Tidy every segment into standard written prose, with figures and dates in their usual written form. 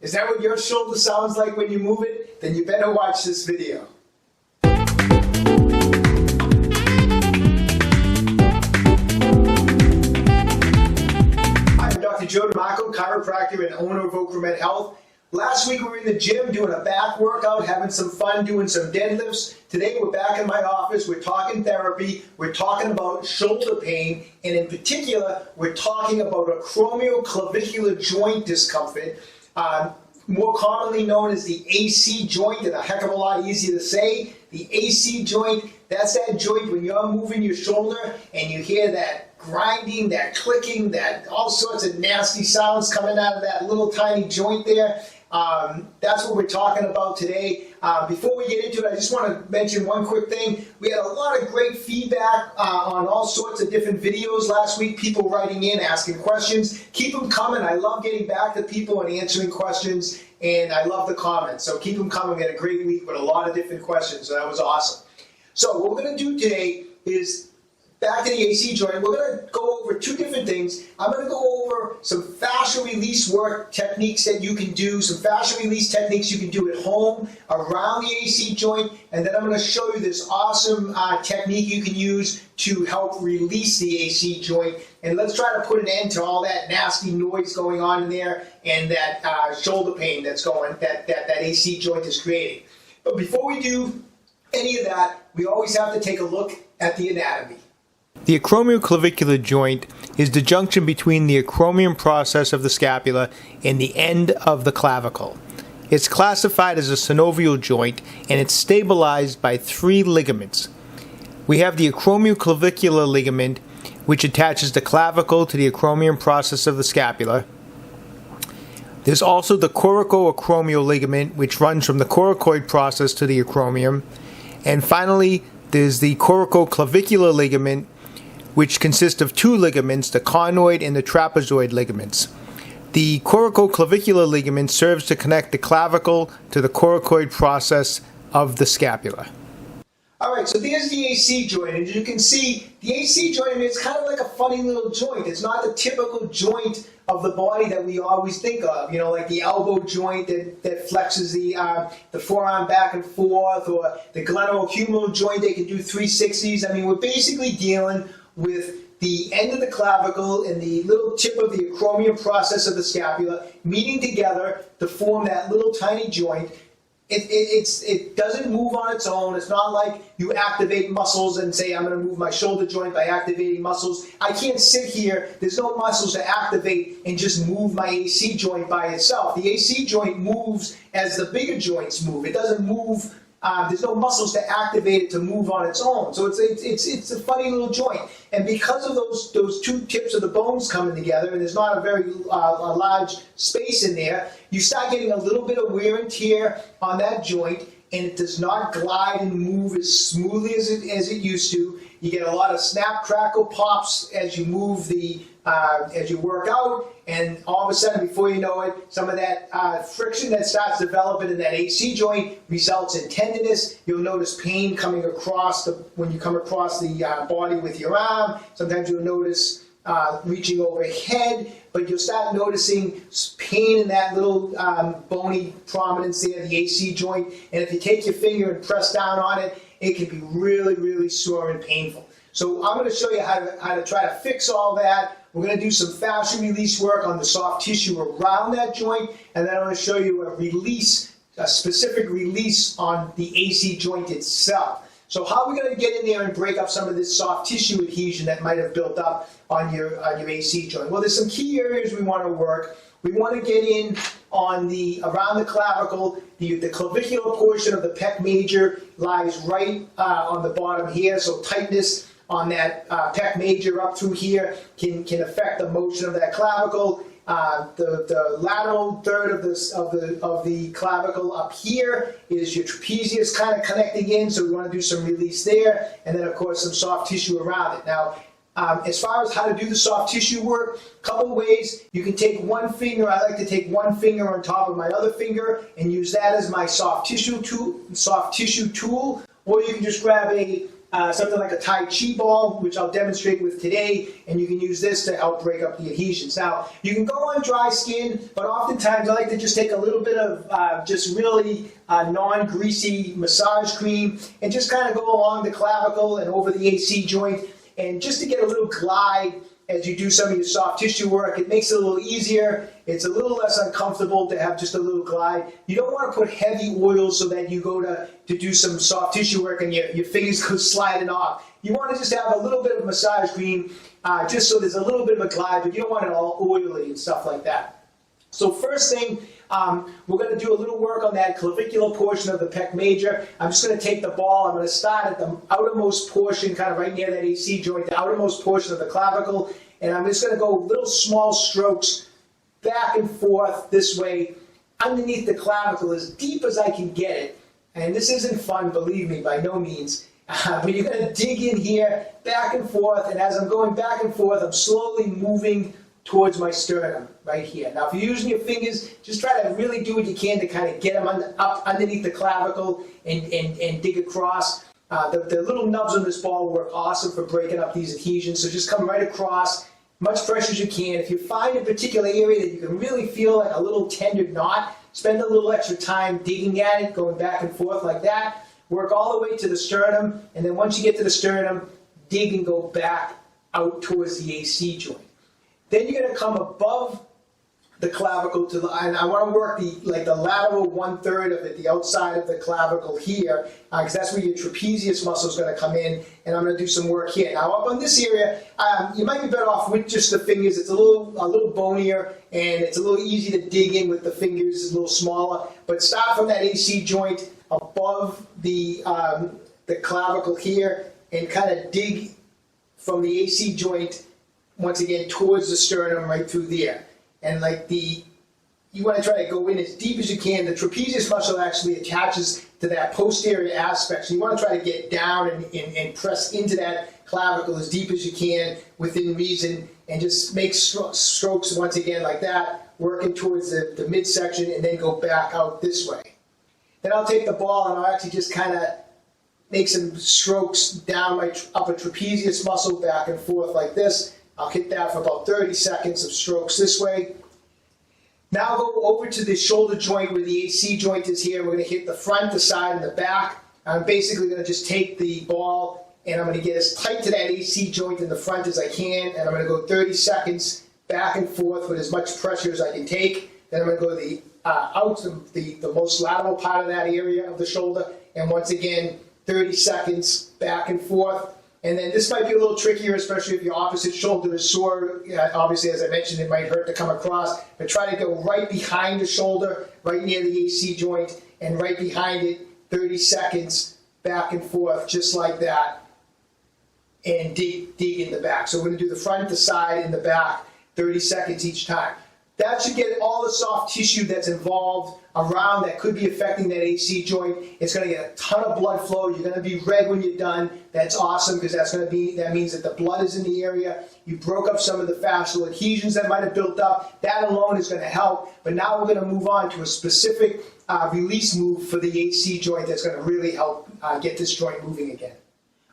Is that what your shoulder sounds like when you move it? Then you better watch this video. I'm Dr. Joe DeMarco, chiropractor and owner of OcraMed Health. Last week we were in the gym doing a back workout, having some fun, doing some deadlifts. Today we're back in my office, we're talking therapy, we're talking about shoulder pain, and in particular, we're talking about acromioclavicular joint discomfort, more commonly known as the AC joint, and a heck of a lot easier to say. The AC joint, that's that joint when you're moving your shoulder and you hear that grinding, that clicking, that all sorts of nasty sounds coming out of that little tiny joint there. That's what we're talking about today. Before we get into it, I just want to mention one quick thing. We had a lot of great feedback on all sorts of different videos last week, people writing in, asking questions. Keep them coming. I love getting back to people and answering questions, and I love the comments. So keep them coming. We had a great week with a lot of different questions, so that was awesome. So what we're going to do today is back to the AC joint. We're going to go over two different things. I'm going to go over some fascial release work techniques that you can do, some fascial release techniques you can do at home around the AC joint, and then I'm going to show you this awesome technique you can use to help release the AC joint. And let's try to put an end to all that nasty noise going on in there and that shoulder pain that's going, that AC joint is creating. But before we do any of that, we always have to take a look at the anatomy. The acromioclavicular joint is the junction between the acromion process of the scapula and the end of the clavicle. It's classified as a synovial joint and it's stabilized by three ligaments. We have the acromioclavicular ligament, which attaches the clavicle to the acromion process of the scapula. There's also the coracoacromial ligament, which runs from the coracoid process to the acromion. And finally, there's the coracoclavicular ligament, which consists of two ligaments, the conoid and the trapezoid ligaments. The coracoclavicular ligament serves to connect the clavicle to the coracoid process of the scapula. All right, so there's the AC joint, and you can see the AC joint, I mean, it's kind of like a funny little joint. It's not the typical joint of the body that we always think of, you know, like the elbow joint that flexes the forearm back and forth, or the glenohumeral joint, they can do 360s. I mean, we're basically dealing with the end of the clavicle and the little tip of the acromion process of the scapula meeting together to form that little tiny joint. It doesn't move on its own. It's not like you activate muscles and say, I'm going to move my shoulder joint by activating muscles. I can't sit here. There's no muscles to activate and just move my AC joint by itself. The AC joint moves as the bigger joints move. It doesn't move. There's no muscles to activate it to move on its own. So it's a funny little joint. And because of those two tips of the bones coming together, and there's not a very large space in there, you start getting a little bit of wear and tear on that joint, and it does not glide and move as smoothly as it used to. You get a lot of snap, crackle, pops as you move as you work out, and all of a sudden, before you know it, some of that friction that starts developing in that AC joint results in tenderness. You'll notice pain coming across when you come across the body with your arm. Sometimes you'll notice reaching overhead, but you'll start noticing pain in that little bony prominence there, the AC joint. And if you take your finger and press down on it, it can be really, really sore and painful. So I'm going to show you how to try to fix all that. We're going to do some fascial release work on the soft tissue around that joint, and then I'm going to show you a specific release on the AC joint itself. So how are we going to get in there and break up some of this soft tissue adhesion that might have built up on your AC joint? Well, there's some key areas we want to work. We want to get in on around the clavicle. The clavicular portion of the pec major lies right on the bottom here, so tightness on that pec major up through here can affect the motion of that clavicle. The lateral third of the clavicle up here is your trapezius kind of connecting in, so we want to do some release there, and then of course some soft tissue around it. Now, as far as how to do the soft tissue work, a couple of ways. You can take one finger. I like to take one finger on top of my other finger and use that as my soft tissue tool, or you can just grab a something like a Tai Chi ball, which I'll demonstrate with today, and you can use this to help break up the adhesions. Now, you can go on dry skin, but oftentimes I like to just take a little bit of just really non-greasy massage cream and just kind of go along the clavicle and over the AC joint, and just to get a little glide as you do some of your soft tissue work. It makes it a little easier. It's a little less uncomfortable to have just a little glide. You don't want to put heavy oil so that you go to do some soft tissue work and your fingers go sliding off. You want to just have a little bit of massage cream, just so there's a little bit of a glide, but you don't want it all oily and stuff like that. So first thing, we're going to do a little work on that clavicular portion of the pec major. I'm just going to take the ball. I'm going to start at the outermost portion, kind of right near that AC joint, the outermost portion of the clavicle, and I'm just going to go little small strokes back and forth this way underneath the clavicle as deep as I can get it. And this isn't fun, believe me, by no means. But you're going to dig in here, back and forth, and as I'm going back and forth, I'm slowly moving towards my sternum right here. Now, if you're using your fingers, just try to really do what you can to kind of get them up underneath the clavicle and dig across. The little nubs on this ball work awesome for breaking up these adhesions, so just come right across, much pressure as you can. If you find a particular area that you can really feel like a little tender knot, spend a little extra time digging at it, going back and forth like that. Work all the way to the sternum, and then once you get to the sternum, dig and go back out towards the AC joint. Then you're going to come above the clavicle to the, and I want to work the lateral 1/3 of it, the outside of the clavicle here, because that's where your trapezius muscle is going to come in, and I'm going to do some work here. Now up on this area, you might be better off with just the fingers. It's a little bonier, and it's a little easy to dig in with the fingers. It's a little smaller, but start from that AC joint above the clavicle here, and kind of dig from the AC joint once again towards the sternum right through there. And you want to try to go in as deep as you can. The trapezius muscle actually attaches to that posterior aspect. So you want to try to get down and press into that clavicle as deep as you can within reason, and just make strokes once again like that, working towards the midsection, and then go back out this way. Then I'll take the ball and I'll actually just kind of make some strokes down my upper trapezius muscle back and forth like this. I'll hit that for about 30 seconds of strokes this way. Now I'll go over to the shoulder joint where the AC joint is here. We're going to hit the front, the side, and the back. I'm basically going to just take the ball and I'm going to get as tight to that AC joint in the front as I can, and I'm going to go 30 seconds back and forth with as much pressure as I can take. Then I'm going to go the most lateral part of that area of the shoulder, and once again 30 seconds back and forth. And then this might be a little trickier, especially if your opposite shoulder is sore. Obviously, as I mentioned, it might hurt to come across, but try to go right behind the shoulder, right near the AC joint, and right behind it, 30 seconds back and forth, just like that, and dig in the back. So we're going to do the front, the side, and the back, 30 seconds each time. That should get all the soft tissue that's involved around that could be affecting that AC joint. It's going to get a ton of blood flow. You're going to be red when you're done. That's awesome, because that means that the blood is in the area. You broke up some of the fascial adhesions that might have built up. That alone is going to help. But now we're going to move on to a specific release move for the AC joint that's going to really help get this joint moving again.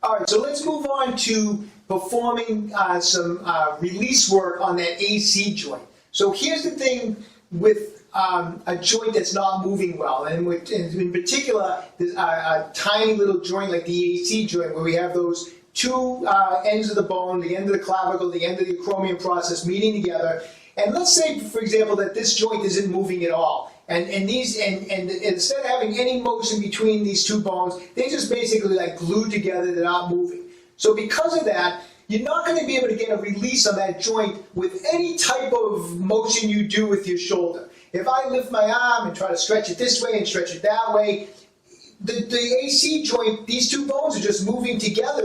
All right, so let's move on to performing some release work on that AC joint. So here's the thing with a joint that's not moving well, and in particular, there's a tiny little joint like the AC joint, where we have those two ends of the bone, the end of the clavicle, the end of the acromion process meeting together. And let's say, for example, that this joint isn't moving at all, and instead of having any motion between these two bones, they just basically like glued together. They're not moving. So because of that, you're not going to be able to get a release on that joint with any type of motion you do with your shoulder. If I lift my arm and try to stretch it this way and stretch it that way, the AC joint, these two bones are just moving together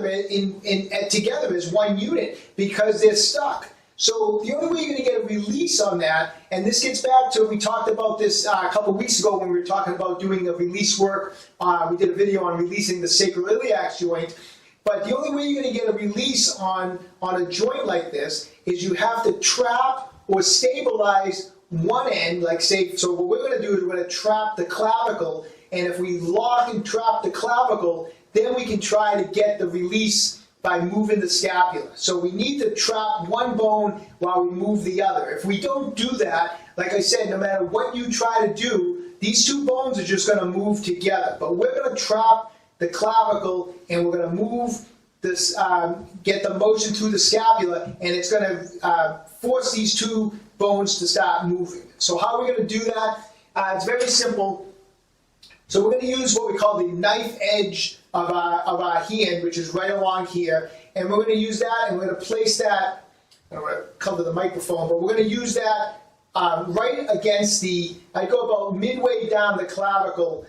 together as one unit because they're stuck. So the only way you're going to get a release on that, and this gets back to, we talked about this a couple weeks ago when we were talking about doing a release work. We did a video on releasing the sacroiliac joint. But the only way you're going to get a release on a joint like this is you have to trap or stabilize one end, like say, so what we're going to do is we're going to trap the clavicle, and if we lock and trap the clavicle, then we can try to get the release by moving the scapula. So we need to trap one bone while we move the other. If we don't do that, like I said, no matter what you try to do, these two bones are just going to move together. But we're going to trap the clavicle, and we're going to move this, get the motion through the scapula, and it's going to force these two bones to start moving. So how are we going to do that? It's very simple. So we're going to use what we call the knife edge of our hand, which is right along here, and we're going to use that, and we're going to place that. I don't want to cover the microphone, but we're going to use that right against I go about midway down the clavicle,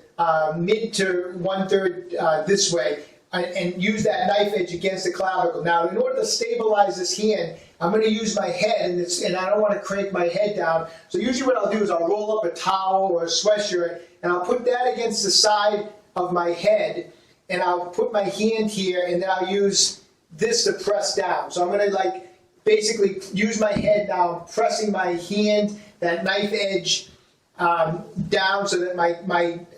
mid to 1/3 this way, and use that knife edge against the clavicle. Now, in order to stabilize this hand, I'm going to use my head, and I don't want to crank my head down. So usually what I'll do is I'll roll up a towel or a sweatshirt, and I'll put that against the side of my head, and I'll put my hand here, and then I'll use this to press down. So I'm going to basically use my head now, pressing my hand, that knife edge down, so that my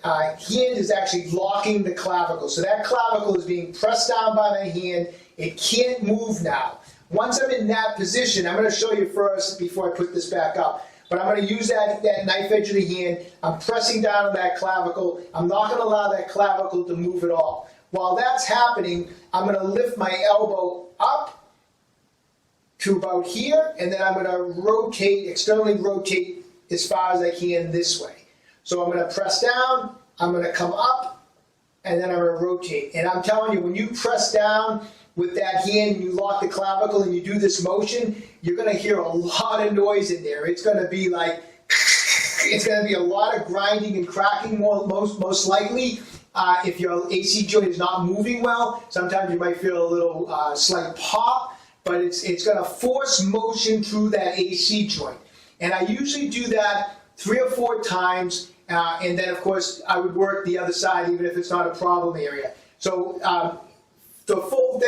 hand is actually locking the clavicle. So that clavicle is being pressed down by my hand. It can't move now. Once I'm in that position, I'm going to show you first before I put this back up. But I'm going to use that knife edge of the hand. I'm pressing down on that clavicle. I'm not going to allow that clavicle to move at all. While that's happening, I'm going to lift my elbow up to about here, and then I'm going to rotate, externally rotate as far as I can this way. So I'm going to press down, I'm going to come up, and then I'm going to rotate. And I'm telling you, when you press down with that hand and you lock the clavicle and you do this motion, you're going to hear a lot of noise in there. It's going to be like, it's going to be a lot of grinding and cracking most likely. If your AC joint is not moving well, sometimes you might feel a little slight pop, but it's going to force motion through that AC joint. And I usually do that 3 or 4 times, and then of course I would work the other side even if it's not a problem area. So the full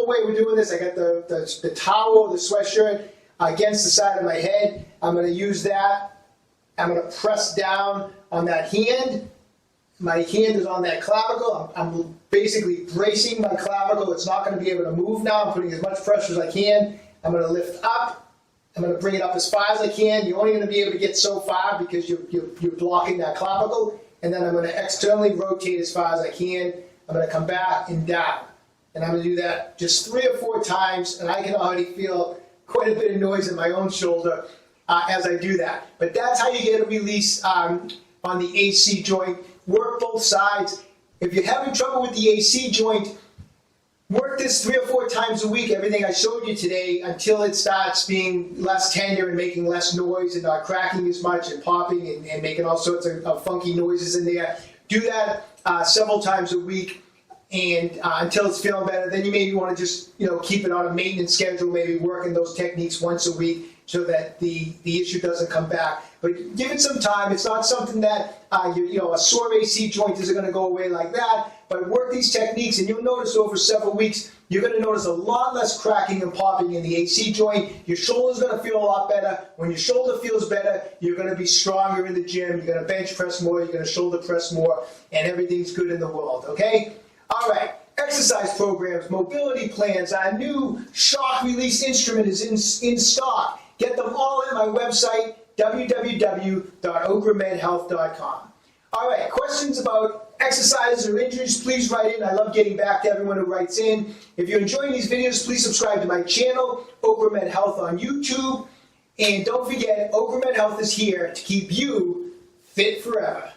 way we're doing this, I got the towel, the sweatshirt against the side of my head. I'm going to use that. I'm going to press down on that hand. My hand is on that clavicle. I'm basically bracing my clavicle. It's not going to be able to move now. I'm putting as much pressure as I can. I'm going to lift up. I'm going to bring it up as far as I can. You're only going to be able to get so far because you're blocking that clavicle. And then I'm going to externally rotate as far as I can. I'm going to come back and down. And I'm going to do that just 3 or 4 times. And I can already feel quite a bit of noise in my own shoulder as I do that. But that's how you get a release on the AC joint. Work both sides. If you're having trouble with the AC joint, work this 3 or 4 times a week, everything I showed you today, until it starts being less tender and making less noise and not cracking as much and popping and making all sorts of funky noises in there. Do that several times a week, and until it's feeling better. Then you maybe want to just keep it on a maintenance schedule, maybe working those techniques once a week so that the issue doesn't come back. But give it some time. It's not something that a sore AC joint isn't going to go away like that. But work these techniques, and you'll notice over several weeks, you're going to notice a lot less cracking and popping in the AC joint. Your shoulder's going to feel a lot better. When your shoulder feels better, you're going to be stronger in the gym. You're going to bench press more. You're going to shoulder press more, and everything's good in the world. Okay? All right. Exercise programs, mobility plans, our new shock release instrument is in stock. Get them all at my website, www.OcraMedHealth.com. All right, questions about exercises or injuries, please write in. I love getting back to everyone who writes in. If you're enjoying these videos, please subscribe to my channel, OcraMed Health on YouTube. And don't forget, OcraMed Health is here to keep you fit forever.